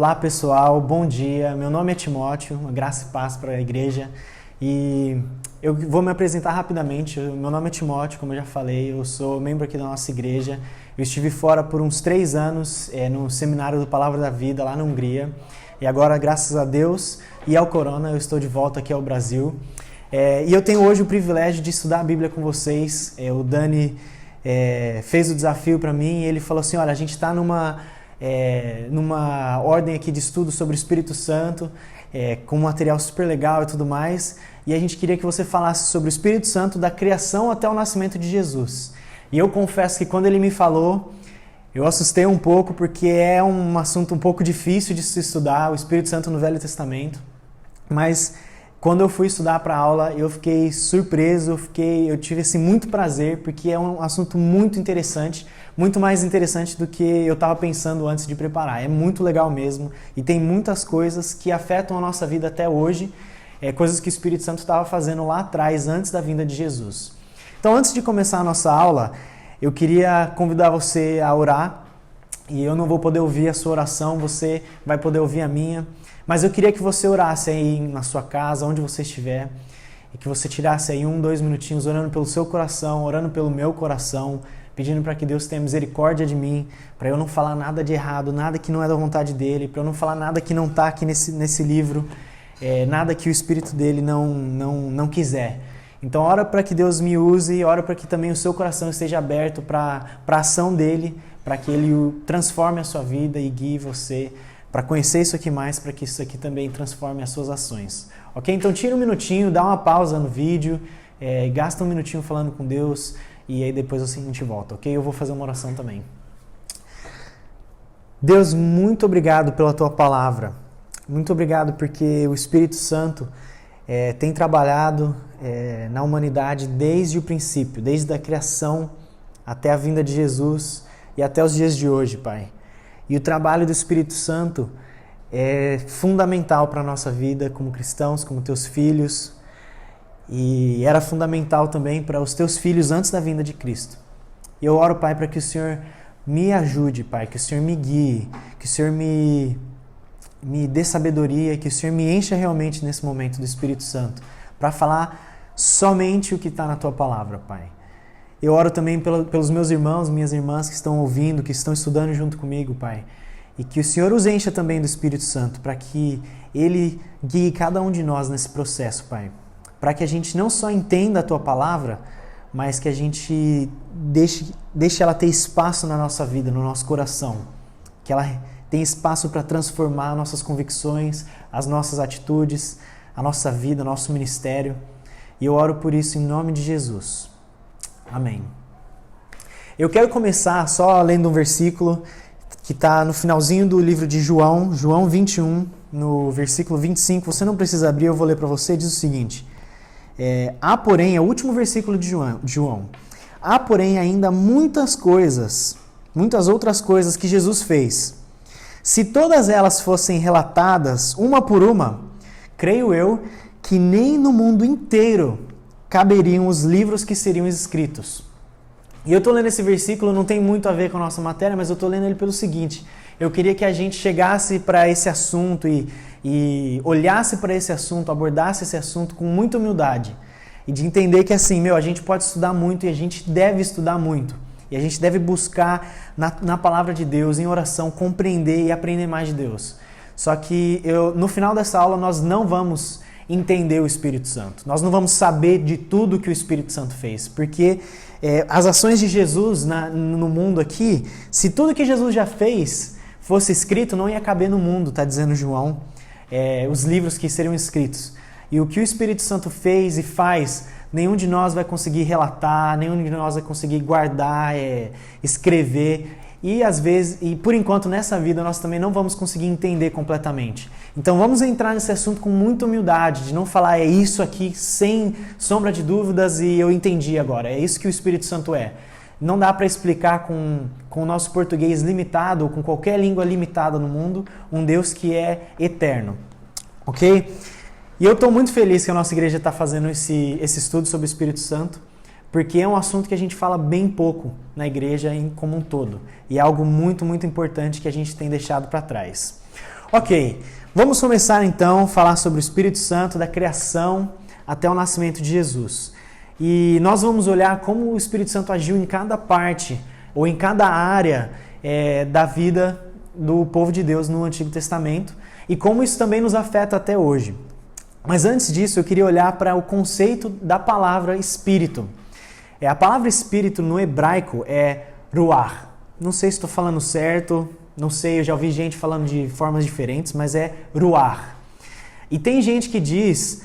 Olá pessoal, bom dia, meu nome é Timóteo, uma graça e paz para a igreja e eu vou me apresentar rapidamente. Meu nome é Timóteo, como eu já falei, eu sou membro aqui da nossa igreja. Eu estive fora por uns 3 anos no seminário do Palavra da Vida lá na Hungria e agora, graças a Deus e ao Corona, eu estou de volta aqui ao Brasil. E eu tenho hoje o privilégio de estudar a Bíblia com vocês. O Dani fez o desafio para mim e ele falou assim, olha, a gente está numa ordem aqui de estudo sobre o Espírito Santo, com um material super legal e tudo mais, e a gente queria que você falasse sobre o Espírito Santo da criação até o nascimento de Jesus. E eu confesso que quando ele me falou, eu assustei um pouco, porque é um assunto um pouco difícil de se estudar, o Espírito Santo no Velho Testamento, mas quando eu fui estudar para a aula, eu fiquei surpreso, eu tive muito prazer, porque é um assunto muito interessante, muito mais interessante do que eu estava pensando antes de preparar. É muito legal mesmo e tem muitas coisas que afetam a nossa vida até hoje, coisas que o Espírito Santo estava fazendo lá atrás, antes da vinda de Jesus. Então, antes de começar a nossa aula, eu queria convidar você a orar, e eu não vou poder ouvir a sua oração, você vai poder ouvir a minha. Mas eu queria que você orasse aí na sua casa, onde você estiver, e que você tirasse aí 2 minutinhos orando pelo seu coração, orando pelo meu coração, pedindo para que Deus tenha misericórdia de mim, para eu não falar nada de errado, nada que não é da vontade dele, para eu não falar nada que não está aqui nesse livro, nada que o Espírito dele não quiser. Então ora para que Deus me use, ora para que também o seu coração esteja aberto para a ação dele, para que ele transforme a sua vida e guie você para conhecer isso aqui mais, para que isso aqui também transforme as suas ações. Ok? Então tira um minutinho, dá uma pausa no vídeo, gasta um minutinho falando com Deus e aí depois a gente volta, ok? Eu vou fazer uma oração também. Deus, muito obrigado pela Tua Palavra. Muito obrigado porque o Espírito Santo tem trabalhado na humanidade desde o princípio, desde a criação até a vinda de Jesus e até os dias de hoje, Pai. E o trabalho do Espírito Santo é fundamental para a nossa vida como cristãos, como teus filhos. E era fundamental também para os teus filhos antes da vinda de Cristo. E eu oro, Pai, para que o Senhor me ajude, Pai, que o Senhor me guie, que o Senhor me dê sabedoria, que o Senhor me encha realmente nesse momento do Espírito Santo, para falar somente o que está na Tua Palavra, Pai. Eu oro também pelos meus irmãos, minhas irmãs que estão ouvindo, que estão estudando junto comigo, Pai. E que o Senhor os encha também do Espírito Santo, para que Ele guie cada um de nós nesse processo, Pai. Para que a gente não só entenda a Tua Palavra, mas que a gente deixe ela ter espaço na nossa vida, no nosso coração. Que ela tenha espaço para transformar nossas convicções, as nossas atitudes, a nossa vida, o nosso ministério. E eu oro por isso em nome de Jesus. Amém. Eu quero começar só lendo um versículo que está no finalzinho do livro de João, João 21, no versículo 25. Você não precisa abrir, eu vou ler para você. Diz o seguinte: há porém, é o último versículo de João. Há porém ainda muitas outras coisas que Jesus fez. Se todas elas fossem relatadas uma por uma, creio eu que nem no mundo inteiro caberiam os livros que seriam escritos. E eu estou lendo esse versículo, não tem muito a ver com a nossa matéria, mas eu estou lendo ele pelo seguinte: eu queria que a gente chegasse para esse assunto e olhasse para esse assunto, abordasse esse assunto com muita humildade. E de entender que assim, a gente pode estudar muito e a gente deve estudar muito. E a gente deve buscar na palavra de Deus, em oração, compreender e aprender mais de Deus. Só que no final dessa aula nós não vamos entender o Espírito Santo. Nós não vamos saber de tudo que o Espírito Santo fez, porque as ações de Jesus no mundo aqui, se tudo que Jesus já fez fosse escrito, não ia caber no mundo, está dizendo João, os livros que seriam escritos. E o que o Espírito Santo fez e faz, nenhum de nós vai conseguir relatar, nenhum de nós vai conseguir guardar, escrever. E por enquanto nessa vida nós também não vamos conseguir entender completamente. Então vamos entrar nesse assunto com muita humildade, de não falar é isso aqui sem sombra de dúvidas e eu entendi agora. É isso que o Espírito Santo é. Não dá para explicar com o nosso português limitado ou com qualquer língua limitada no mundo um Deus que é eterno. Ok? E eu estou muito feliz que a nossa igreja está fazendo esse estudo sobre o Espírito Santo. porque é um assunto que a gente fala bem pouco na igreja como um todo, e é algo muito, muito importante que a gente tem deixado para trás. Ok, vamos começar então a falar sobre o Espírito Santo, da criação até o nascimento de Jesus. E nós vamos olhar como o Espírito Santo agiu em cada parte, ou em cada área da vida do povo de Deus no Antigo Testamento, e como isso também nos afeta até hoje. Mas antes disso, eu queria olhar para o conceito da palavra Espírito. A palavra Espírito no hebraico é ruach. Não sei se estou falando certo, não sei, eu já ouvi gente falando de formas diferentes, mas é ruach. E tem gente que diz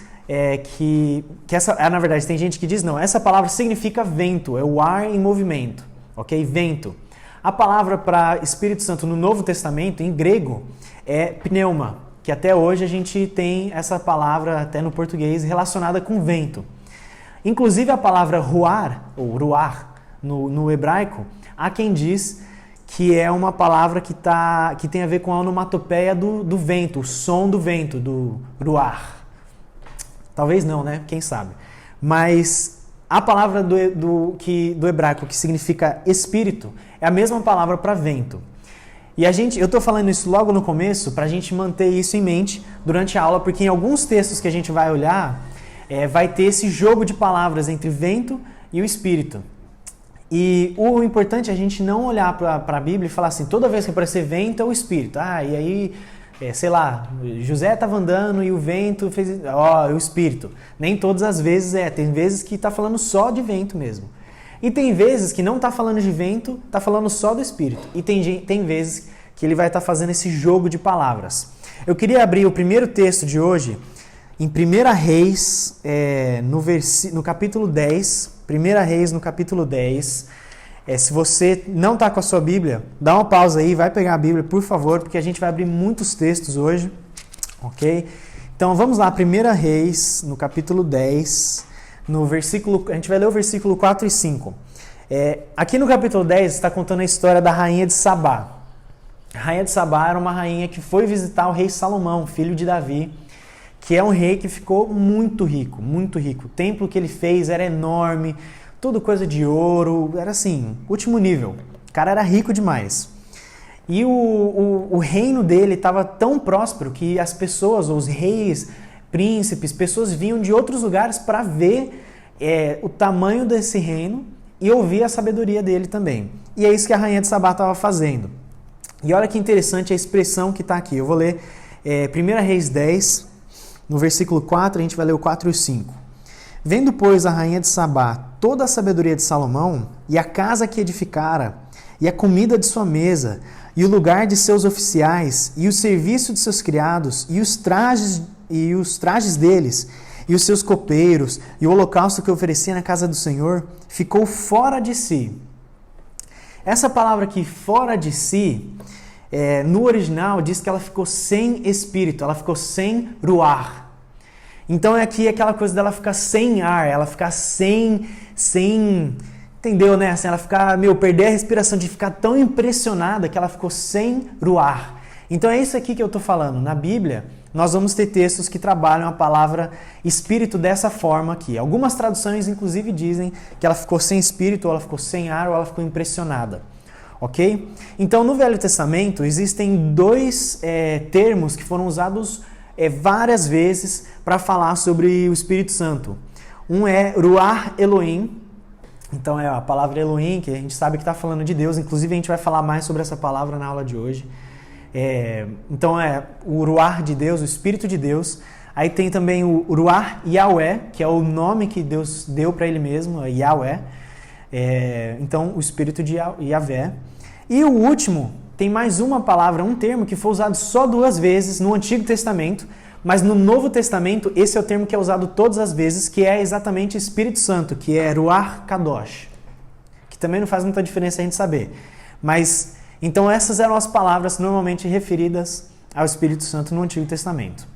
que essa, na verdade, tem gente que diz não, essa palavra significa vento, é o ar em movimento, ok? Vento. A palavra para Espírito Santo no Novo Testamento, em grego, é pneuma, que até hoje a gente tem essa palavra, até no português, relacionada com vento. Inclusive a palavra ruar, ou ruach, no hebraico, há quem diz que é uma palavra que tem a ver com a onomatopeia do vento, o som do vento, do ruach. Talvez não, né? Quem sabe? Mas a palavra do hebraico que significa espírito é a mesma palavra para vento. E eu estou falando isso logo no começo para a gente manter isso em mente durante a aula, porque em alguns textos que a gente vai olhar, vai ter esse jogo de palavras entre vento e o espírito. E o importante é a gente não olhar para a Bíblia e falar assim, toda vez que aparecer vento é o espírito. E aí, sei lá, José estava andando e o vento fez... o espírito. Nem todas as vezes tem vezes que está falando só de vento mesmo. E tem vezes que não está falando de vento, está falando só do espírito. E tem vezes que ele vai estar fazendo esse jogo de palavras. Eu queria abrir o primeiro texto de hoje, em 1 Reis, no capítulo 10, 1 Reis no capítulo 10, se você não está com a sua Bíblia, dá uma pausa aí, vai pegar a Bíblia, por favor, porque a gente vai abrir muitos textos hoje, ok? Então vamos lá, 1 Reis, no capítulo 10, a gente vai ler o versículo 4 e 5. Aqui no capítulo 10 está contando a história da rainha de Sabá. A rainha de Sabá era uma rainha que foi visitar o rei Salomão, filho de Davi, que é um rei que ficou muito rico, muito rico. O templo que ele fez era enorme, tudo coisa de ouro, era assim, último nível. O cara era rico demais. E o reino dele estava tão próspero que as pessoas, os reis, príncipes, pessoas vinham de outros lugares para ver o tamanho desse reino e ouvir a sabedoria dele também. E é isso que a rainha de Sabá estava fazendo. E olha que interessante a expressão que está aqui. Eu vou ler 1 Reis 10, no versículo 4, a gente vai ler o 4 e o 5. Vendo, pois, a rainha de Sabá toda a sabedoria de Salomão, e a casa que edificara, e a comida de sua mesa, e o lugar de seus oficiais, e o serviço de seus criados, e os trajes deles, e os seus copeiros, e o holocausto que oferecia na casa do Senhor, ficou fora de si. Essa palavra aqui, fora de si, no original diz que ela ficou sem espírito, ela ficou sem ruach. Então aqui é aquela coisa dela ficar sem ar, ela ficar sem entendeu, né? Assim, ela ficar, perder a respiração, de ficar tão impressionada que ela ficou sem ruach. Então é isso aqui que eu estou falando. Na Bíblia, nós vamos ter textos que trabalham a palavra espírito dessa forma aqui. Algumas traduções, inclusive, dizem que ela ficou sem espírito, ou ela ficou sem ar, ou ela ficou impressionada. Ok? Então, no Velho Testamento, existem dois termos que foram usados várias vezes para falar sobre o Espírito Santo. Um é Ruach Elohim. Então, é a palavra Elohim, que a gente sabe que está falando de Deus. Inclusive, a gente vai falar mais sobre essa palavra na aula de hoje. Então, é o Ruach de Deus, o Espírito de Deus. Aí tem também o Ruach Yahweh, que é o nome que Deus deu para ele mesmo, Yahweh. Então, o Espírito de Yahvé. E o último, tem mais uma palavra, um termo que foi usado só 2 vezes no Antigo Testamento, mas no Novo Testamento esse é o termo que é usado todas as vezes, que é exatamente Espírito Santo, que é Ruach Kadosh, que também não faz muita diferença a gente saber. Mas, então essas eram as palavras normalmente referidas ao Espírito Santo no Antigo Testamento.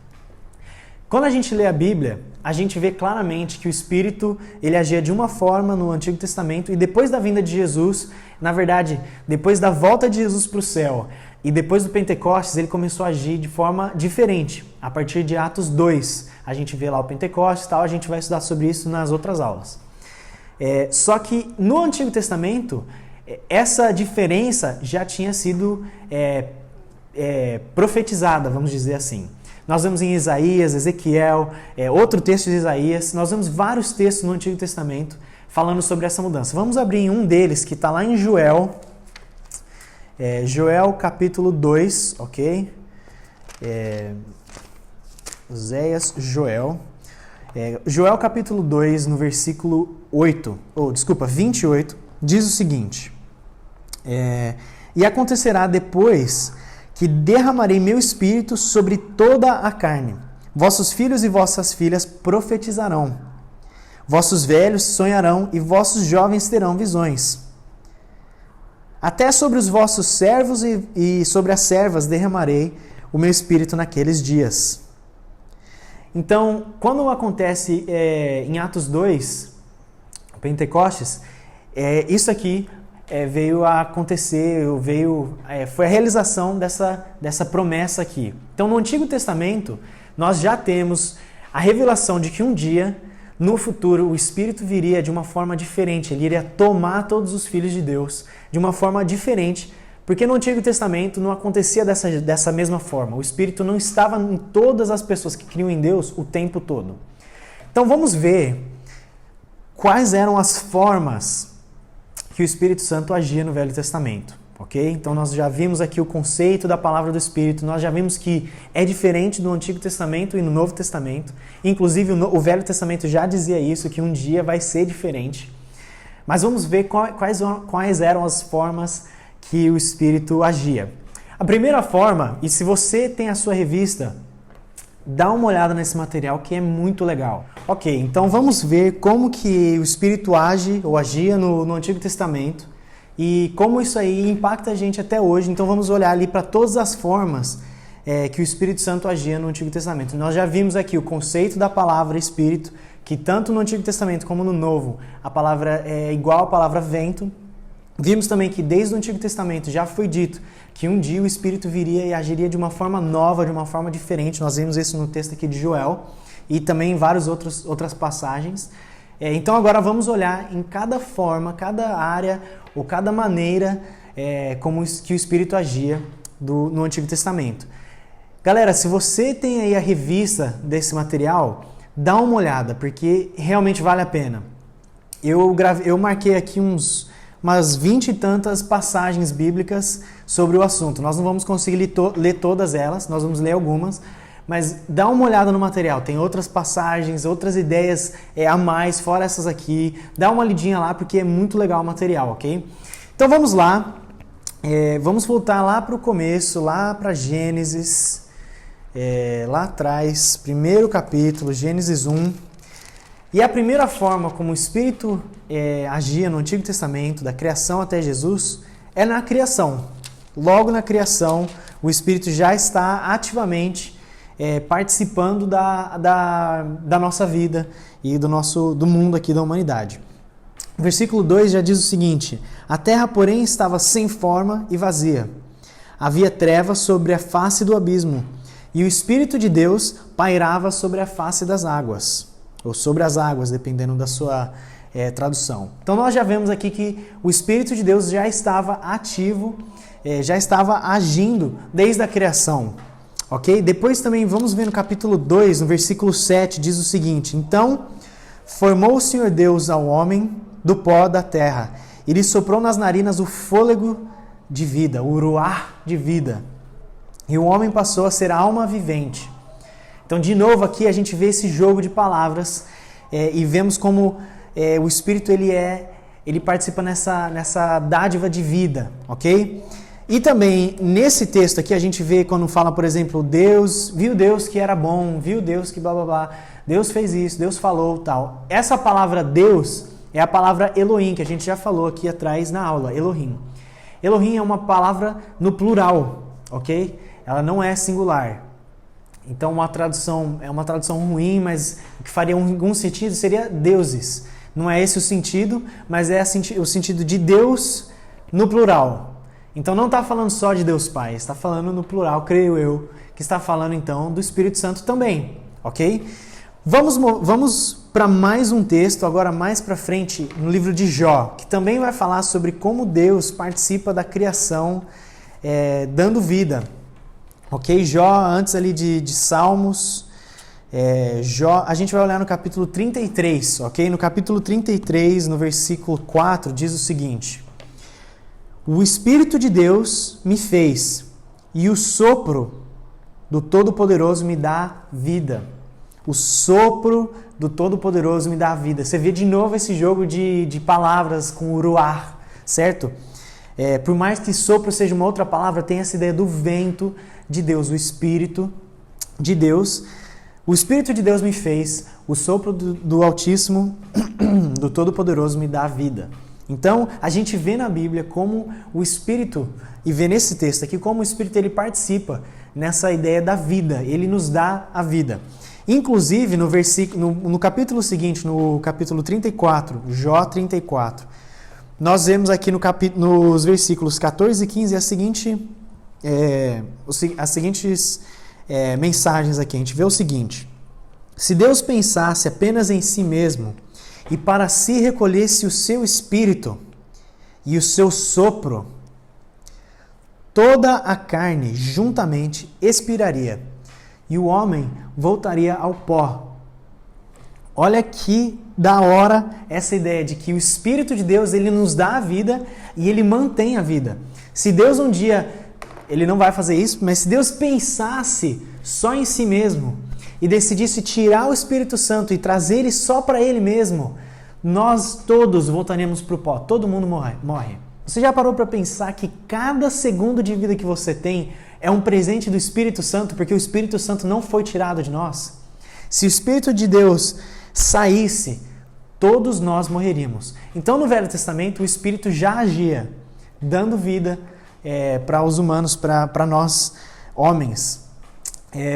Quando a gente lê a Bíblia, a gente vê claramente que o Espírito ele agia de uma forma no Antigo Testamento e depois da vinda de Jesus, na verdade, depois da volta de Jesus para o céu e depois do Pentecostes, ele começou a agir de forma diferente. A partir de Atos 2, a gente vê lá o Pentecostes e tal, a gente vai estudar sobre isso nas outras aulas. Só que no Antigo Testamento, essa diferença já tinha sido profetizada, vamos dizer assim. Nós vemos em Isaías, Ezequiel, outro texto de Isaías, nós vemos vários textos no Antigo Testamento falando sobre essa mudança. Vamos abrir em um deles que está lá em Joel, Joel capítulo 2, ok? Oséias, Joel. Joel capítulo 2, no versículo 28, diz o seguinte: E acontecerá depois que derramarei meu espírito sobre toda a carne. Vossos filhos e vossas filhas profetizarão. Vossos velhos sonharão e vossos jovens terão visões. Até sobre os vossos servos e sobre as servas derramarei o meu espírito naqueles dias. Então, quando acontece em Atos 2, Pentecostes, isso aqui veio a acontecer, foi a realização dessa promessa aqui. Então, no Antigo Testamento, nós já temos a revelação de que um dia, no futuro, o Espírito viria de uma forma diferente. Ele iria tomar todos os filhos de Deus de uma forma diferente, porque no Antigo Testamento não acontecia dessa mesma forma. O Espírito não estava em todas as pessoas que criam em Deus o tempo todo. Então, vamos ver quais eram as formas que o Espírito Santo agia no Velho Testamento, ok? Então nós já vimos aqui o conceito da palavra do Espírito, nós já vimos que é diferente do Antigo Testamento e no Novo Testamento. Inclusive o Velho Testamento já dizia isso, que um dia vai ser diferente. Mas vamos ver quais eram as formas que o Espírito agia. A primeira forma, e se você tem a sua revista, dá uma olhada nesse material que é muito legal. Ok, então vamos ver como que o Espírito age ou agia no Antigo Testamento e como isso aí impacta a gente até hoje. Então vamos olhar ali para todas as formas que o Espírito Santo agia no Antigo Testamento. Nós já vimos aqui o conceito da palavra Espírito, que tanto no Antigo Testamento como no Novo, a palavra é igual à palavra vento. Vimos também que desde o Antigo Testamento já foi dito que um dia o Espírito viria e agiria de uma forma nova, de uma forma diferente. Nós vimos isso no texto aqui de Joel e também em várias outras passagens. Então agora vamos olhar em cada forma, cada área ou cada maneira como que o Espírito agia no Antigo Testamento. Galera, se você tem aí a revista desse material, dá uma olhada, porque realmente vale a pena. Eu marquei aqui umas 20 e tantas passagens bíblicas sobre o assunto. Nós não vamos conseguir ler todas elas, nós vamos ler algumas, mas dá uma olhada no material. Tem outras passagens, outras ideias a mais, fora essas aqui. Dá uma lidinha lá, porque é muito legal o material, ok? Então vamos lá. Vamos voltar lá para o começo, lá para Gênesis, lá atrás, primeiro capítulo, Gênesis 1. E a primeira forma como o Espírito agia no Antigo Testamento, da criação até Jesus, é na criação. Logo na criação, o Espírito já está ativamente participando da nossa vida e do mundo aqui da humanidade. O versículo 2 já diz o seguinte: A terra, porém, estava sem forma e vazia. Havia trevas sobre a face do abismo, e o Espírito de Deus pairava sobre a face das águas. Ou sobre as águas, dependendo da sua tradução. Então nós já vemos aqui que o Espírito de Deus já estava ativo, já estava agindo desde a criação. Ok? Depois também vamos ver no capítulo 2, no versículo 7, diz o seguinte: Então formou o Senhor Deus ao homem do pó da terra, e lhe soprou nas narinas o fôlego de vida, o ruá de vida. E o homem passou a ser alma vivente. Então, de novo, aqui a gente vê esse jogo de palavras e vemos como o Espírito ele participa nessa dádiva de vida, ok? E também, nesse texto aqui, a gente vê quando fala, por exemplo, viu Deus que era bom, viu Deus que blá blá blá, Deus fez isso, Deus falou tal. Essa palavra Deus é a palavra Elohim, que a gente já falou aqui atrás na aula, Elohim. Elohim é uma palavra no plural, ok? Ela não é singular. Então é uma tradução ruim, mas o que faria algum sentido seria deuses. Não é esse o sentido, mas é o sentido de Deus no plural. Então não está falando só de Deus Pai, está falando no plural, creio eu, que está falando então do Espírito Santo também, ok? Vamos para mais um texto, agora mais para frente, no livro de Jó, que também vai falar sobre como Deus participa da criação, dando vida. Ok? Jó, antes ali de Salmos, Jó, a gente vai olhar no capítulo 33, ok? No capítulo 33, no versículo 4, diz o seguinte: O Espírito de Deus me fez, e o sopro do Todo-Poderoso me dá vida. O sopro do Todo-Poderoso me dá vida. Você vê de novo esse jogo de palavras com o ruar, certo? Por mais que sopro seja uma outra palavra, tem essa ideia do vento de Deus, o Espírito de Deus. O Espírito de Deus me fez, o sopro do Altíssimo, do Todo-Poderoso me dá vida. Então, a gente vê na Bíblia como o Espírito, e vê nesse texto aqui, como o Espírito ele participa nessa ideia da vida, ele nos dá a vida. Inclusive, no capítulo seguinte, no capítulo 34, Jó 34, nós vemos aqui nos versículos 14 e 15 as seguintes mensagens aqui. A gente vê o seguinte: se Deus pensasse apenas em si mesmo e para si recolhesse o seu espírito e o seu sopro, toda a carne juntamente expiraria e o homem voltaria ao pó. Olha que da hora essa ideia de que o Espírito de Deus ele nos dá a vida e ele mantém a vida. Se Deus um dia, ele não vai fazer isso, mas se Deus pensasse só em si mesmo e decidisse tirar o Espírito Santo e trazer ele só para ele mesmo, nós todos voltaríamos para o pó, todo mundo morre. Você já parou para pensar que cada segundo de vida que você tem é um presente do Espírito Santo, porque o Espírito Santo não foi tirado de nós? Se o Espírito de Deus saísse, todos nós morreríamos. Então no Velho Testamento o Espírito já agia, dando vida para os humanos, para nós homens.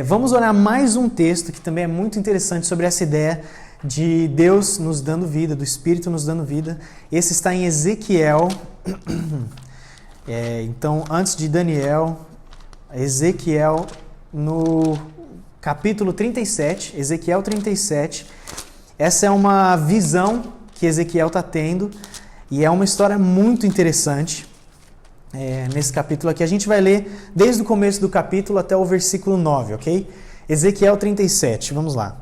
Vamos olhar mais um texto que também é muito interessante sobre essa ideia de Deus nos dando vida, do Espírito nos dando vida. Esse está em Ezequiel. Então, antes de Daniel, Ezequiel no capítulo 37, Ezequiel 37. Essa é uma visão que Ezequiel está tendo e é uma história muito interessante. Nesse capítulo aqui, a gente vai ler desde o começo do capítulo até o versículo 9, ok? Ezequiel 37, vamos lá.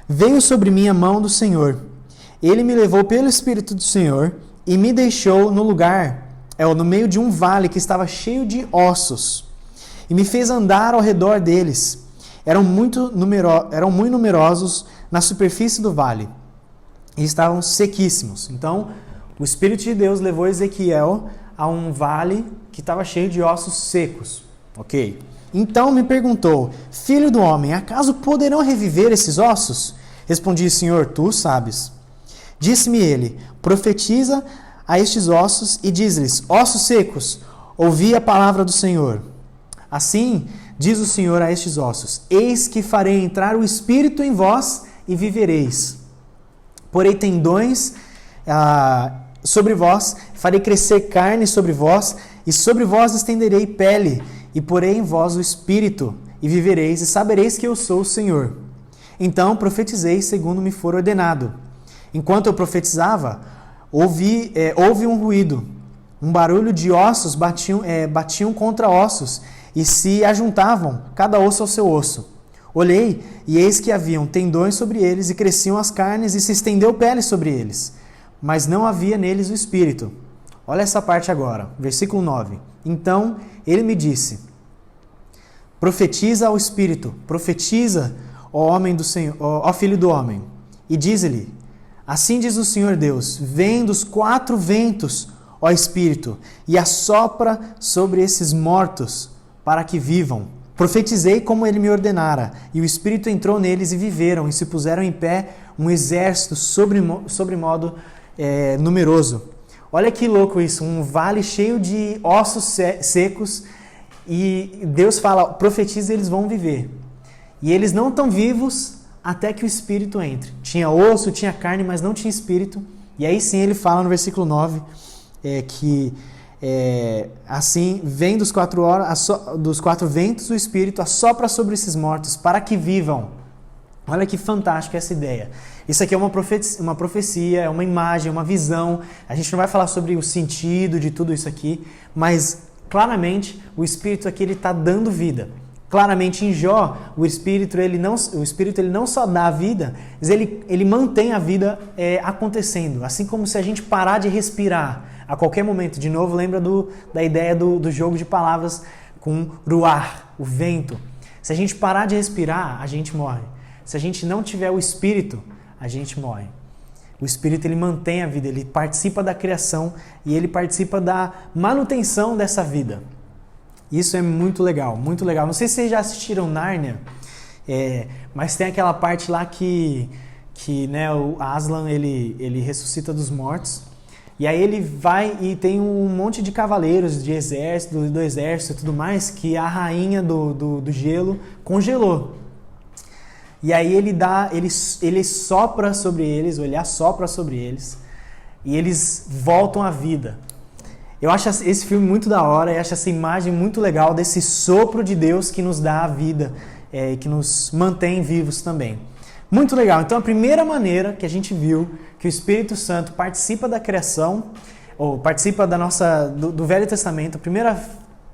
Veio sobre mim a mão do Senhor, ele me levou pelo Espírito do Senhor e me deixou no lugar, no meio de um vale que estava cheio de ossos, e me fez andar ao redor deles. Eram muito numerosos na superfície do vale, e estavam sequíssimos. Então, o Espírito de Deus levou Ezequiel a um vale que estava cheio de ossos secos, ok? Então me perguntou: filho do homem, acaso poderão reviver esses ossos? Respondi: Senhor, tu sabes. Disse-me ele: profetiza a estes ossos e diz-lhes: ossos secos, ouvi a palavra do Senhor. Assim diz o Senhor a estes ossos: eis que farei entrar o Espírito em vós e vivereis. Porei tendões sobre vós, farei crescer carne sobre vós, e sobre vós estenderei pele, e porei em vós o Espírito, e vivereis, e sabereis que eu sou o Senhor. Então profetizei segundo me for ordenado. Enquanto eu profetizava, houve um ruído, um barulho de ossos batiam contra ossos, e se ajuntavam, cada osso ao seu osso. Olhei, e eis que haviam tendões sobre eles, e cresciam as carnes, e se estendeu pele sobre eles. Mas não havia neles o Espírito. Olha essa parte agora, versículo 9. Então ele me disse: profetiza ao Espírito, profetiza, ó Filho do homem, e diz-lhe: assim diz o Senhor Deus, vem dos 4 ventos, ó Espírito, e assopra sobre esses mortos, para que vivam. Profetizei como ele me ordenara, e o Espírito entrou neles e viveram, e se puseram em pé um exército sobremodo numeroso. Olha que louco isso, um vale cheio de ossos secos, e Deus fala: profetiza e eles vão viver. E eles não estão vivos até que o Espírito entre. Tinha osso, tinha carne, mas não tinha Espírito. E aí sim ele fala no versículo 9 que assim vem dos 4 ventos o Espírito, assopra sobre esses mortos para que vivam. Olha que fantástico essa ideia. Isso aqui é uma profecia, é uma imagem, uma visão. A gente não vai falar sobre o sentido de tudo isso aqui, mas claramente o Espírito aqui está dando vida. Claramente em Jó, o Espírito ele não só dá a vida, mas ele mantém a vida acontecendo. Assim como se a gente parar de respirar a qualquer momento. De novo, lembra da ideia do jogo de palavras com ruar, o vento. Se a gente parar de respirar, a gente morre. Se a gente não tiver o Espírito, a gente morre. O Espírito ele mantém a vida, ele participa da criação e ele participa da manutenção dessa vida. Isso é muito legal, muito legal. Não sei se vocês já assistiram Nárnia, mas tem aquela parte lá que né, o Aslan ele ressuscita dos mortos. E aí ele vai e tem um monte de cavaleiros de exército, do exército e tudo mais, que a rainha do gelo congelou. E aí ele sopra sobre eles, ou ele assopra sobre eles, e eles voltam à vida. Eu acho esse filme muito da hora, eu acho essa imagem muito legal desse sopro de Deus que nos dá a vida, que nos mantém vivos também. Muito legal. Então a primeira maneira que a gente viu que o Espírito Santo participa da criação, ou participa do Velho Testamento, a primeira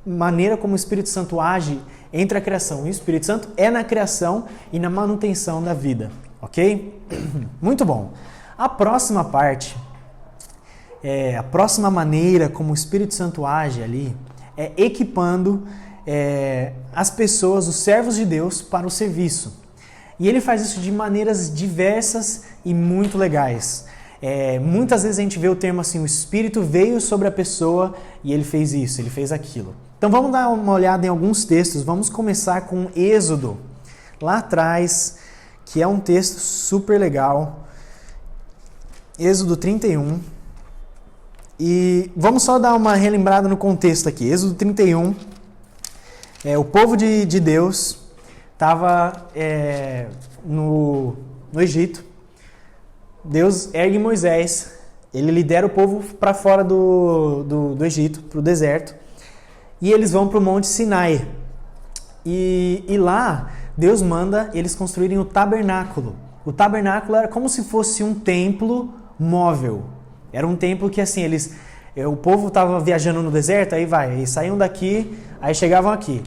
maneira como o Espírito Santo age entre a criação e o Espírito Santo é na criação e na manutenção da vida, ok? Muito bom. A próxima parte, a próxima maneira como o Espírito Santo age ali é equipando as pessoas, os servos de Deus, para o serviço. E ele faz isso de maneiras diversas e muito legais. Muitas vezes a gente vê o termo assim, o Espírito veio sobre a pessoa e ele fez isso, ele fez aquilo. Então vamos dar uma olhada em alguns textos. Vamos começar com Êxodo, lá atrás, que é um texto super legal. Êxodo 31. E vamos só dar uma relembrada no contexto aqui. Êxodo 31, o povo de Deus estava no Egito. Deus ergue Moisés, ele lidera o povo para fora do Egito, para o deserto. E eles vão para o Monte Sinai. E lá, Deus manda eles construírem o tabernáculo. O tabernáculo era como se fosse um templo móvel. Era um templo que assim, o povo estava viajando no deserto, aí saíam daqui, aí chegavam aqui.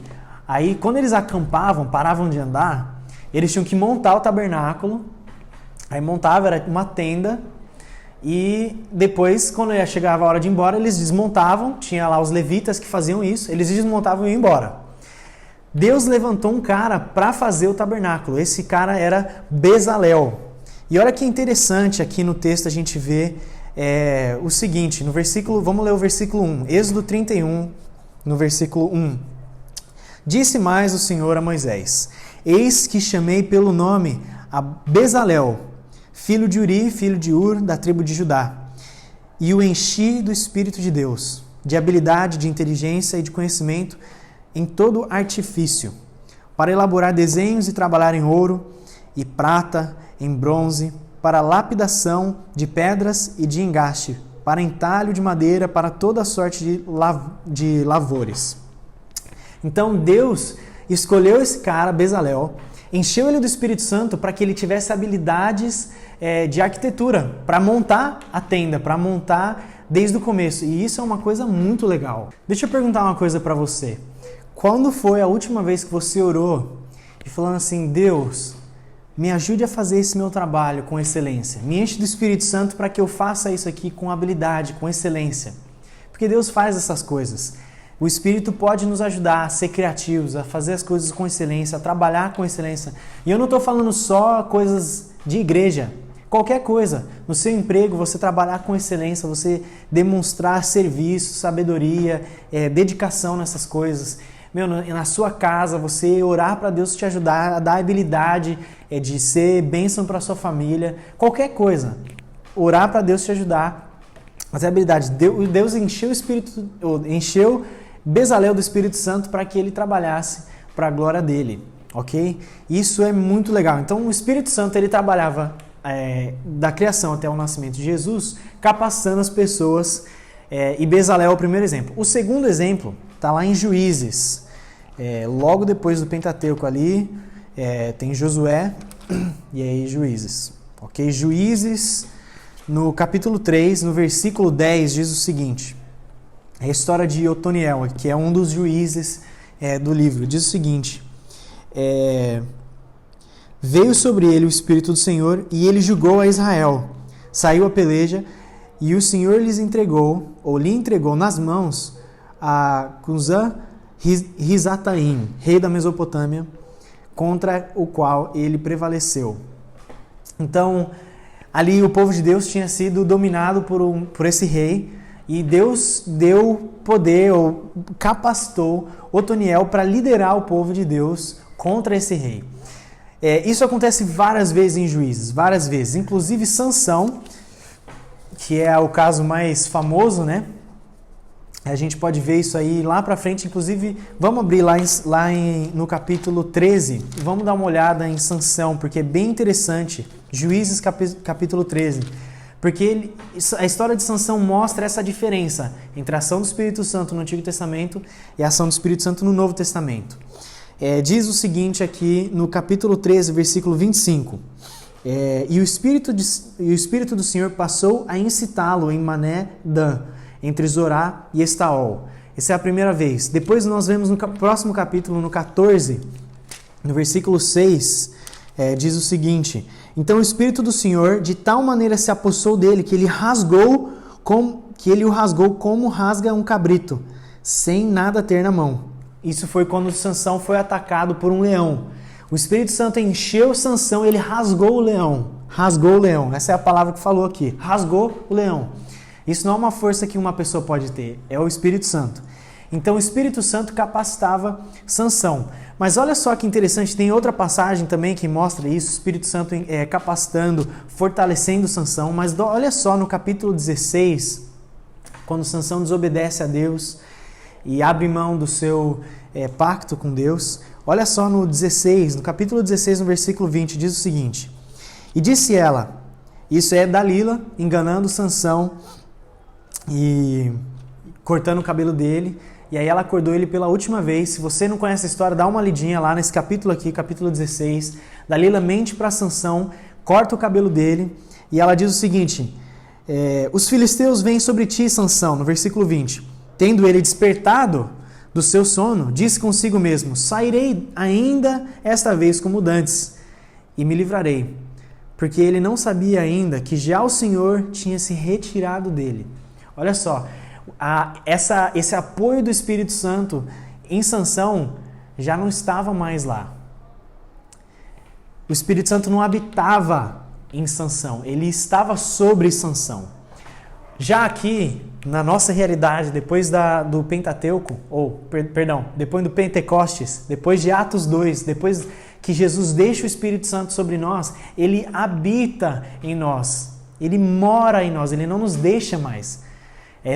Aí quando eles acampavam, paravam de andar, eles tinham que montar o tabernáculo. Aí montava, era uma tenda. E depois, quando chegava a hora de ir embora, eles desmontavam. Tinha lá os levitas que faziam isso. Eles desmontavam e iam embora. Deus levantou um cara para fazer o tabernáculo. Esse cara era Bezalel. E olha que interessante aqui no texto a gente vê o seguinte. No versículo, vamos ler o versículo 1. Êxodo 31, no versículo 1. Disse mais o Senhor a Moisés: Eis que chamei pelo nome a Bezalel, filho de Uri, filho de Ur, da tribo de Judá, e o enchi do Espírito de Deus, de habilidade, de inteligência e de conhecimento em todo artifício, para elaborar desenhos e trabalhar em ouro e prata, em bronze, para lapidação de pedras e de engaste, para entalho de madeira, para toda sorte de lavores. Então Deus escolheu esse cara, Bezalel, encheu ele do Espírito Santo para que ele tivesse habilidades de arquitetura, para montar a tenda, para montar desde o começo. E isso é uma coisa muito legal. Deixa eu perguntar uma coisa para você. Quando foi a última vez que você orou e falando assim, Deus, me ajude a fazer esse meu trabalho com excelência. Me enche do Espírito Santo para que eu faça isso aqui com habilidade, com excelência. Porque Deus faz essas coisas. O Espírito pode nos ajudar a ser criativos, a fazer as coisas com excelência, a trabalhar com excelência. E eu não estou falando só coisas de igreja. Qualquer coisa. No seu emprego, você trabalhar com excelência, você demonstrar serviço, sabedoria, dedicação nessas coisas. Na sua casa, você orar para Deus te ajudar a dar habilidade de ser bênção para a sua família. Qualquer coisa. Orar para Deus te ajudar a ter habilidade. Deus encheu Bezalel do Espírito Santo para que ele trabalhasse para a glória dele, ok? Isso é muito legal. Então o Espírito Santo ele trabalhava da criação até o nascimento de Jesus, capacitando as pessoas, e Bezalel é o primeiro exemplo. O segundo exemplo está lá em Juízes, logo depois do Pentateuco ali, tem Josué e aí Juízes, ok? Juízes, no capítulo 3, no versículo 10, diz o seguinte. A história de Otoniel, que é um dos juízes do livro, diz o seguinte: veio sobre ele o Espírito do Senhor e ele julgou a Israel. Saiu a peleja e o Senhor lhe entregou nas mãos a Cusã-Risataim, rei da Mesopotâmia, contra o qual ele prevaleceu. Então, ali o povo de Deus tinha sido dominado por esse rei e Deus deu poder, ou capacitou Otoniel para liderar o povo de Deus contra esse rei. Isso acontece várias vezes em Juízes, várias vezes. Inclusive Sansão, que é o caso mais famoso, né? A gente pode ver isso aí lá para frente. Inclusive, vamos abrir no capítulo 13. Vamos dar uma olhada em Sansão, porque é bem interessante. Juízes capítulo 13. Porque a história de Sansão mostra essa diferença entre a ação do Espírito Santo no Antigo Testamento e a ação do Espírito Santo no Novo Testamento. Diz o seguinte aqui no capítulo 13, versículo 25. E o Espírito do Senhor passou a incitá-lo em Mané-Dan, entre Zorá e Estaol. Essa é a primeira vez. Depois nós vemos no próximo capítulo, no 14, no versículo 6, diz o seguinte: então o Espírito do Senhor de tal maneira se apossou dele que ele o rasgou como rasga um cabrito, sem nada ter na mão. Isso foi quando Sansão foi atacado por um leão. O Espírito Santo encheu Sansão, ele rasgou o leão. Rasgou o leão. Essa é a palavra que falou aqui. Rasgou o leão. Isso não é uma força que uma pessoa pode ter, é o Espírito Santo. Então o Espírito Santo capacitava Sansão. Mas olha só que interessante, tem outra passagem também que mostra isso, o Espírito Santo capacitando, fortalecendo Sansão. Mas olha só no capítulo 16, quando Sansão desobedece a Deus e abre mão do seu pacto com Deus. Olha só no capítulo 16, no versículo 20, diz o seguinte: e disse ela, isso é Dalila enganando Sansão e cortando o cabelo dele, e aí ela acordou ele pela última vez. Se você não conhece a história, dá uma lidinha lá nesse capítulo aqui, capítulo 16. Dalila mente para Sansão, corta o cabelo dele, e ela diz o seguinte: os filisteus vêm sobre ti, Sansão, no versículo 20. Tendo ele despertado do seu sono, disse consigo mesmo: sairei ainda esta vez como dantes, e me livrarei. Porque ele não sabia ainda que já o Senhor tinha se retirado dele. Olha só, esse apoio do Espírito Santo em Sansão já não estava mais lá. O Espírito Santo não habitava em Sansão, ele estava sobre Sansão. Já aqui, na nossa realidade, depois do Pentateuco, depois do Pentecostes, depois de Atos 2, depois que Jesus deixa o Espírito Santo sobre nós, ele habita em nós, ele mora em nós, ele não nos deixa mais.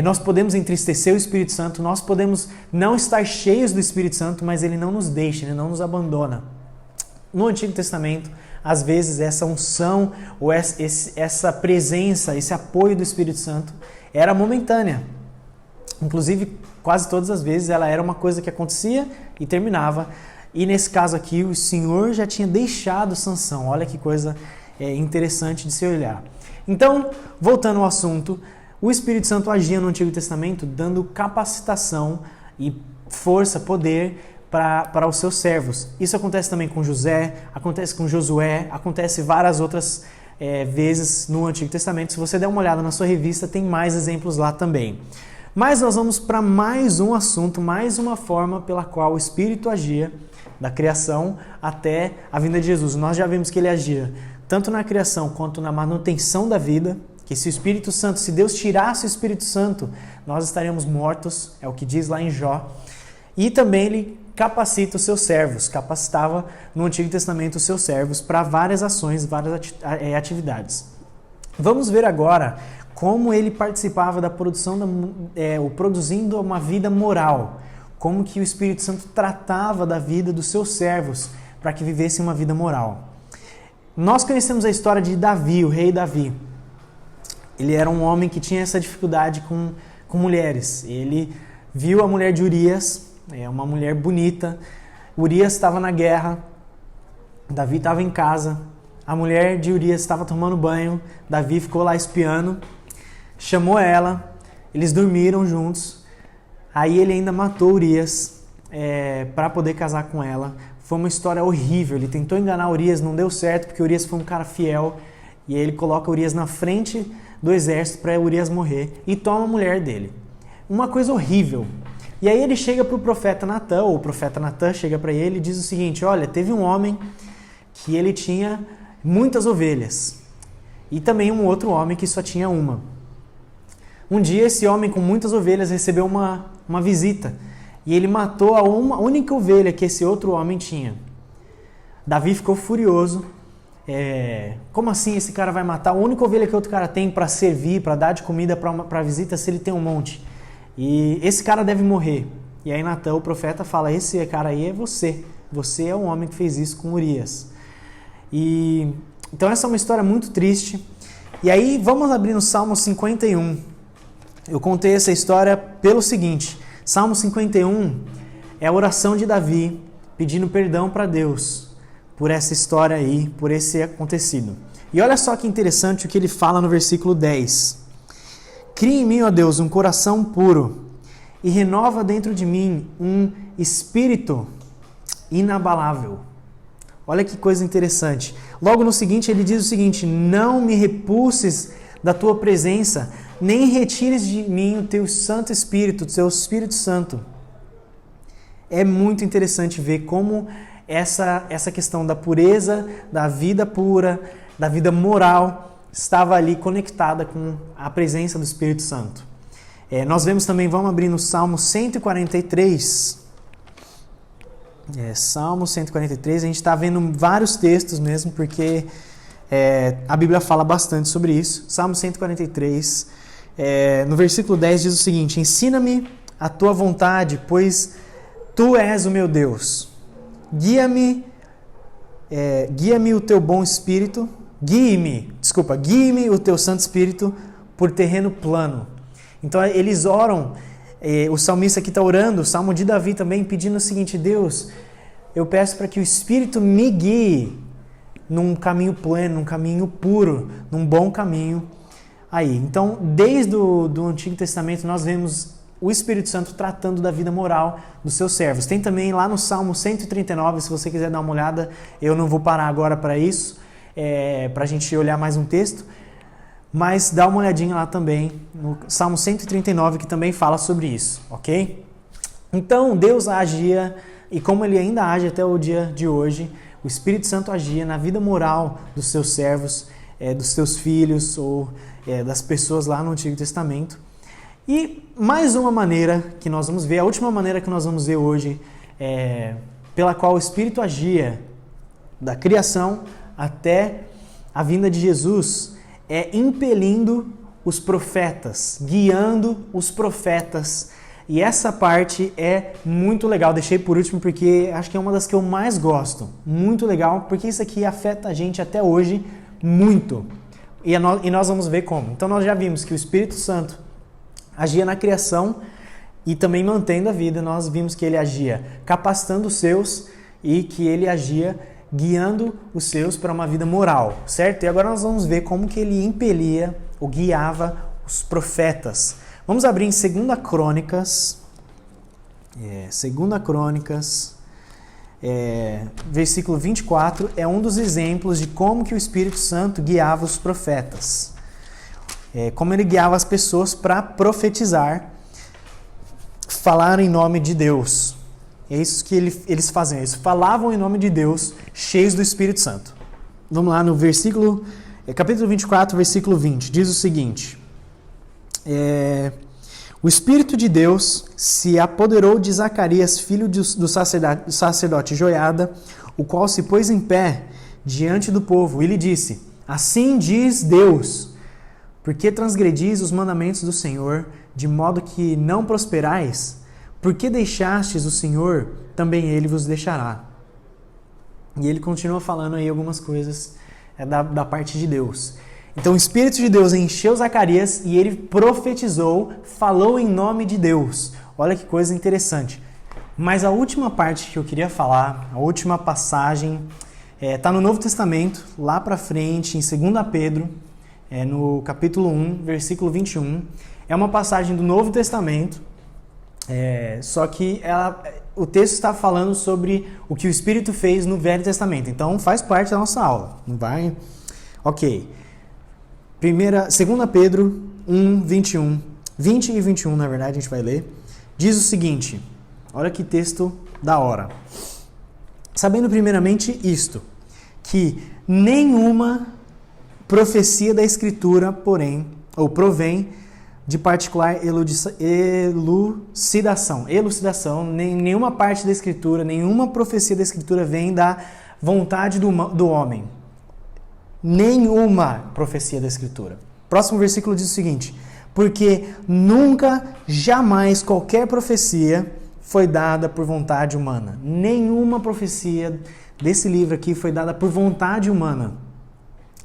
Nós podemos entristecer o Espírito Santo, nós podemos não estar cheios do Espírito Santo, mas ele não nos deixa, ele não nos abandona. No Antigo Testamento, às vezes essa unção ou essa presença, esse apoio do Espírito Santo era momentânea. Inclusive, quase todas as vezes ela era uma coisa que acontecia e terminava. E nesse caso aqui, o Senhor já tinha deixado Sansão. Olha que coisa interessante de se olhar. Então, voltando ao assunto, o Espírito Santo agia no Antigo Testamento dando capacitação e força, poder para os seus servos. Isso acontece também com José, acontece com Josué, acontece várias outras vezes no Antigo Testamento. Se você der uma olhada na sua revista, tem mais exemplos lá também. Mas nós vamos para mais um assunto, mais uma forma pela qual o Espírito agia, da criação até a vinda de Jesus. Nós já vimos que ele agia tanto na criação quanto na manutenção da vida, que se o Espírito Santo, se Deus tirasse o Espírito Santo, nós estaríamos mortos, é o que diz lá em Jó. E também ele capacita os seus servos, capacitava no Antigo Testamento os seus servos para várias ações, várias atividades. Vamos ver agora como ele participava da produção, produzindo uma vida moral, como que o Espírito Santo tratava da vida dos seus servos para que vivessem uma vida moral. Nós conhecemos a história de Davi, o rei Davi. Ele era um homem que tinha essa dificuldade com mulheres. Ele viu a mulher de Urias, uma mulher bonita. Urias estava na guerra, Davi estava em casa, a mulher de Urias estava tomando banho, Davi ficou lá espiando, chamou ela, eles dormiram juntos, aí ele ainda matou Urias para poder casar com ela. foi uma história horrível. Ele tentou enganar Urias, não deu certo, porque Urias foi um cara fiel. E aí ele coloca Urias na frente do exército para Urias morrer e toma a mulher dele. Uma coisa horrível. E aí ele chega para o profeta Natan, ou o profeta Natan chega para ele e diz o seguinte: olha, teve um homem que ele tinha muitas ovelhas e também um outro homem que só tinha uma. Um dia esse homem com muitas ovelhas recebeu uma visita e ele matou a única ovelha que esse outro homem tinha. Davi ficou furioso. Como assim esse cara vai matar a única ovelha que outro cara tem para servir, para dar de comida para a visita, se ele tem um monte? E esse cara deve morrer. E aí Natan, o profeta, fala: esse cara aí é você. Você é o homem que fez isso com Urias. Então essa é uma história muito triste. E aí vamos abrir no Salmo 51. Eu contei essa história pelo seguinte: Salmo 51 é a oração de Davi pedindo perdão para Deus por essa história aí, por esse acontecido. E olha só que interessante o que ele fala no versículo 10. Cria em mim, ó Deus, um coração puro e renova dentro de mim um espírito inabalável. Olha que coisa interessante. Logo no seguinte ele diz o seguinte: não me repulses da tua presença, nem retires de mim o teu Santo Espírito, o teu Espírito Santo. É muito interessante ver como essa questão da pureza, da vida pura, da vida moral, estava ali conectada com a presença do Espírito Santo. Nós vemos também, vamos abrir no Salmo 143. Salmo 143, a gente está vendo vários textos mesmo, porque a Bíblia fala bastante sobre isso. Salmo 143, no versículo 10 diz o seguinte: ensina-me a tua vontade, pois tu és o meu Deus. Guia-me o teu bom espírito, guie-me o teu Santo Espírito por terreno plano. Então eles oram, o salmista aqui está orando, o Salmo de Davi também, pedindo o seguinte: Deus, eu peço para que o Espírito me guie num caminho pleno, num caminho puro, num bom caminho. Aí, então, desde o Antigo Testamento nós vemos o Espírito Santo tratando da vida moral dos seus servos. Tem também lá no Salmo 139, se você quiser dar uma olhada, eu não vou parar agora para isso, para a gente olhar mais um texto, mas dá uma olhadinha lá também, no Salmo 139, que também fala sobre isso, ok? Então, Deus agia, e como Ele ainda age até o dia de hoje, o Espírito Santo agia na vida moral dos seus servos, dos seus filhos, ou das pessoas lá no Antigo Testamento. E mais uma maneira que nós vamos ver, a última maneira que nós vamos ver hoje, pela qual o Espírito agia da criação até a vinda de Jesus, é impelindo os profetas, guiando os profetas. E essa parte é muito legal, deixei por último porque acho que é uma das que eu mais gosto. Muito legal, porque isso aqui afeta a gente até hoje muito. E nós vamos ver como. Então nós já vimos que o Espírito Santo agia na criação e também mantendo a vida. Nós vimos que ele agia capacitando os seus e que ele agia guiando os seus para uma vida moral, certo? E agora nós vamos ver como que ele impelia ou guiava os profetas. Vamos abrir em 2 Crônicas, 2 Crônicas, versículo 24, é um dos exemplos de como que o Espírito Santo guiava os profetas. Como ele guiava as pessoas para profetizar, falar em nome de Deus. É isso que eles faziam, eles falavam em nome de Deus, cheios do Espírito Santo. Vamos lá no versículo, capítulo 24, versículo 20, diz o seguinte: o Espírito de Deus se apoderou de Zacarias, filho do sacerdote Joiada, o qual se pôs em pé diante do povo e lhe disse: assim diz Deus, por que transgredis os mandamentos do Senhor, de modo que não prosperais? Por que deixastes o Senhor, também Ele vos deixará. E ele continua falando aí algumas coisas da parte de Deus. Então o Espírito de Deus encheu Zacarias e ele profetizou, falou em nome de Deus. Olha que coisa interessante. Mas a última parte que eu queria falar, a última passagem, está no Novo Testamento, lá para frente, em 2 Pedro, no capítulo 1, versículo 21. É uma passagem do Novo Testamento, só que o texto está falando sobre o que o Espírito fez no Velho Testamento. Então, faz parte da nossa aula. Não vai? Ok. 2 Pedro 1, 21. 20 e 21, na verdade, a gente vai ler. Diz o seguinte. Olha que texto da hora. Sabendo primeiramente isto, que nenhuma profecia da Escritura, porém, ou provém de particular elucidação. Nenhuma parte da Escritura, nenhuma profecia da Escritura vem da vontade do homem. Nenhuma profecia da Escritura. Próximo versículo diz o seguinte: porque nunca, jamais qualquer profecia foi dada por vontade humana. Nenhuma profecia desse livro aqui foi dada por vontade humana.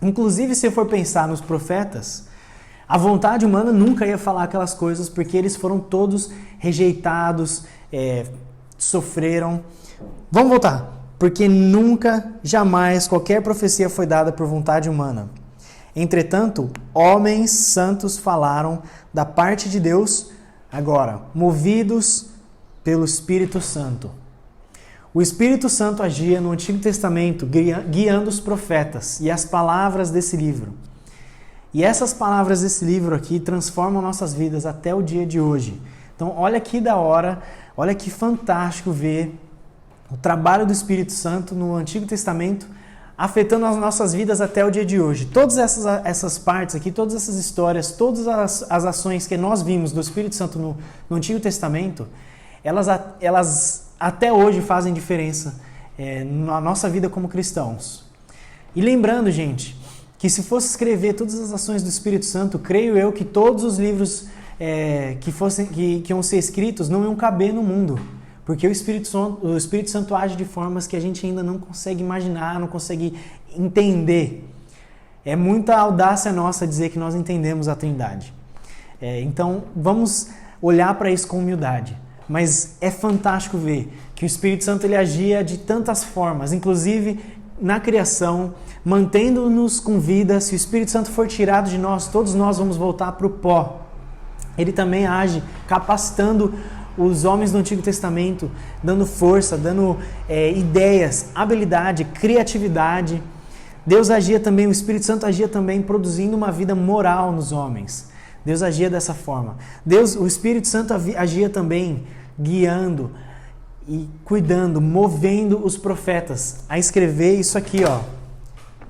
Inclusive, se for pensar nos profetas, a vontade humana nunca ia falar aquelas coisas, porque eles foram todos rejeitados, sofreram. Vamos voltar. Porque nunca, jamais, qualquer profecia foi dada por vontade humana. Entretanto, homens santos falaram da parte de Deus, agora, movidos pelo Espírito Santo. O Espírito Santo agia no Antigo Testamento, guiando os profetas e as palavras desse livro. E essas palavras desse livro aqui transformam nossas vidas até o dia de hoje. Então, olha que da hora, olha que fantástico ver o trabalho do Espírito Santo no Antigo Testamento afetando as nossas vidas até o dia de hoje. Todas essas partes aqui, todas essas histórias, todas as ações que nós vimos do Espírito Santo no Antigo Testamento, elas até hoje fazem diferença na nossa vida como cristãos. E lembrando, gente, que se fosse escrever todas as ações do Espírito Santo, creio eu que todos os livros que iam ser escritos não iam caber no mundo. Porque o Espírito Santo age de formas que a gente ainda não consegue imaginar, não consegue entender. É muita audácia nossa dizer que nós entendemos a Trindade. Então, vamos olhar para isso com humildade. Mas é fantástico ver que o Espírito Santo ele agia de tantas formas, inclusive na criação, mantendo-nos com vida. Se o Espírito Santo for tirado de nós, todos nós vamos voltar para o pó. Ele também age capacitando os homens do Antigo Testamento, dando força, dando ideias, habilidade, criatividade. Deus agia também, o Espírito Santo agia também produzindo uma vida moral nos homens. Deus agia dessa forma. O Espírito Santo agia também guiando e cuidando, movendo os profetas a escrever isso aqui, ó.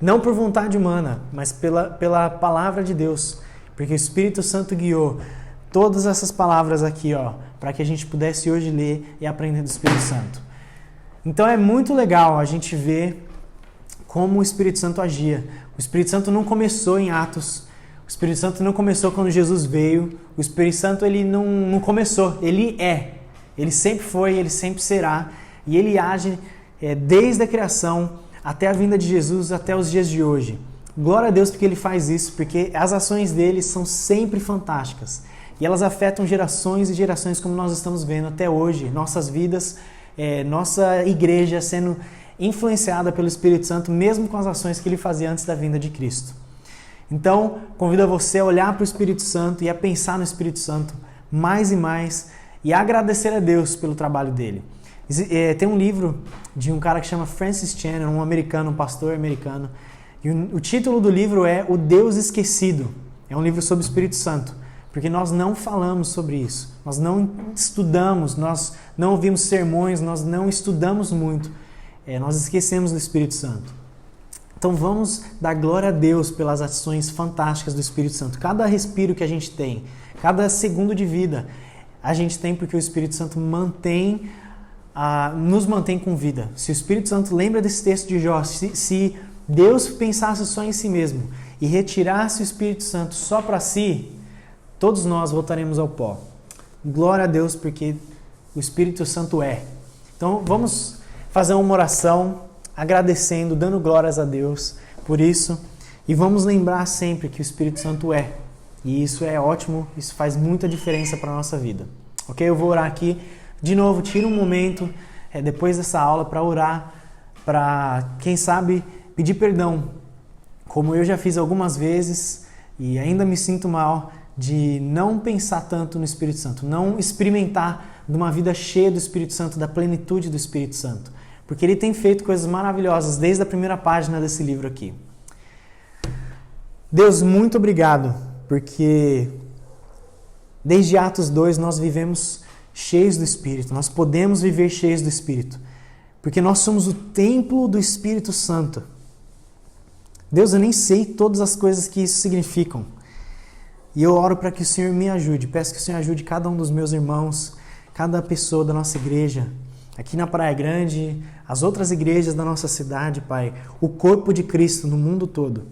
Não por vontade humana, mas pela palavra de Deus. Porque o Espírito Santo guiou todas essas palavras aqui, ó, para que a gente pudesse hoje ler e aprender do Espírito Santo. Então é muito legal a gente ver como o Espírito Santo agia. O Espírito Santo não começou em Atos. O Espírito Santo não começou quando Jesus veio. O Espírito Santo ele não começou, ele é. Ele sempre foi, ele sempre será. E ele age desde a criação até a vinda de Jesus, até os dias de hoje. Glória a Deus porque ele faz isso, porque as ações dele são sempre fantásticas. E elas afetam gerações e gerações, como nós estamos vendo até hoje. Nossas vidas, nossa igreja sendo influenciada pelo Espírito Santo, mesmo com as ações que ele fazia antes da vinda de Cristo. Então, convido a você a olhar para o Espírito Santo e a pensar no Espírito Santo mais e mais e a agradecer a Deus pelo trabalho dele. Tem um livro de um cara que chama Francis Chan, um americano, um pastor americano. E o título do livro é O Deus Esquecido. É um livro sobre o Espírito Santo. Porque nós não falamos sobre isso, nós não estudamos, nós não ouvimos sermões, nós não estudamos muito, nós esquecemos do Espírito Santo. Então vamos dar glória a Deus pelas ações fantásticas do Espírito Santo. Cada respiro que a gente tem, cada segundo de vida, a gente tem porque o Espírito Santo nos mantém com vida. Se o Espírito Santo lembra desse texto de Jó, se Deus pensasse só em si mesmo e retirasse o Espírito Santo só para si, todos nós voltaremos ao pó. Glória a Deus, porque o Espírito Santo é. Então, vamos fazer uma oração, agradecendo, dando glórias a Deus por isso. E vamos lembrar sempre que o Espírito Santo é. E isso é ótimo, isso faz muita diferença para a nossa vida. Ok? Eu vou orar aqui. De novo, tira um momento, depois dessa aula, para orar, para, quem sabe, pedir perdão. Como eu já fiz algumas vezes e ainda me sinto mal de não pensar tanto no Espírito Santo, não experimentar de uma vida cheia do Espírito Santo, da plenitude do Espírito Santo. Porque ele tem feito coisas maravilhosas desde a primeira página desse livro aqui. Deus, muito obrigado, porque desde Atos 2 nós vivemos cheios do Espírito, nós podemos viver cheios do Espírito, porque nós somos o templo do Espírito Santo. Deus, eu nem sei todas as coisas que isso significam, e eu oro para que o Senhor me ajude, peço que o Senhor ajude cada um dos meus irmãos, cada pessoa da nossa igreja, aqui na Praia Grande, as outras igrejas da nossa cidade, Pai, o corpo de Cristo no mundo todo.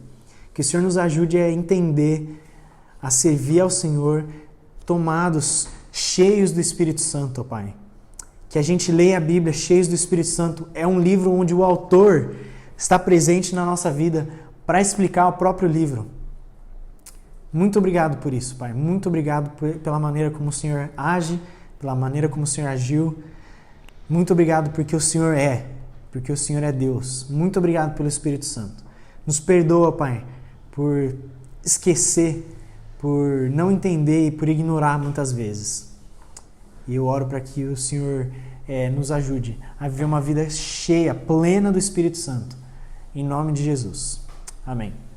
Que o Senhor nos ajude a entender, a servir ao Senhor, tomados, cheios do Espírito Santo, Pai. Que a gente leia a Bíblia cheios do Espírito Santo. É um livro onde o autor está presente na nossa vida para explicar o próprio livro. Muito obrigado por isso, Pai. Muito obrigado pela maneira como o Senhor age, pela maneira como o Senhor agiu. Muito obrigado porque o Senhor é Deus. Muito obrigado pelo Espírito Santo. Nos perdoa, Pai, por esquecer, por não entender e por ignorar muitas vezes. E eu oro para que o Senhor nos ajude a viver uma vida cheia, plena do Espírito Santo. Em nome de Jesus. Amém.